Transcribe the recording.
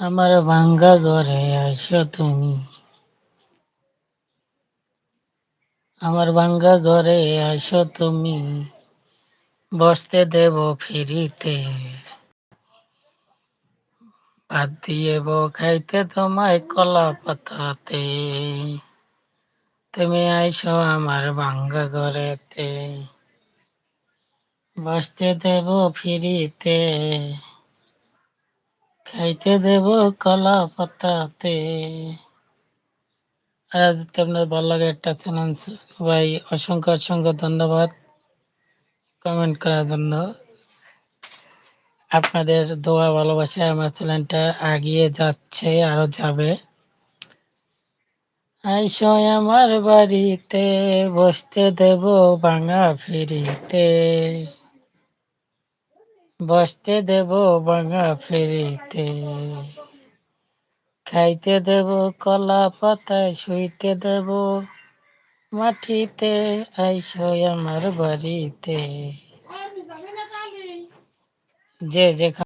আমার ভাঙ্গা ঘরে আইসো তুমি, আমার ভাঙ্গা ঘরে আইসো তুমি, বসতে দেব ফিরিতে, ভাত দিয়ে খাইতে তোমায় কলা পাতাতে, তুমি আইসো আমার ভাঙ্গা ঘরেতে, বসতে দেব ফিরিতে, খাইতে দেব কলা পাতাতে। আর যদি আপনার ভালো লাগে একটা চ্যানেল ভাই, অসংখ্য অসংখ্য ধন্যবাদ কমেন্ট করার জন্য। আপনাদের দোয়া ভালোবাসায় আমার চ্যানেলটা এগিয়ে যাচ্ছে, আরো যাবে। আইসো আমার বাড়িতে, বসতে দেব ভাঙা ফিরিতে, বসতে দেব ভাঙা ফিরিতে, খাইতে দেব কলা পাতায়, শুইতে দেব মাটিতে, আইসো আমার বাড়িতে। যে যেখানে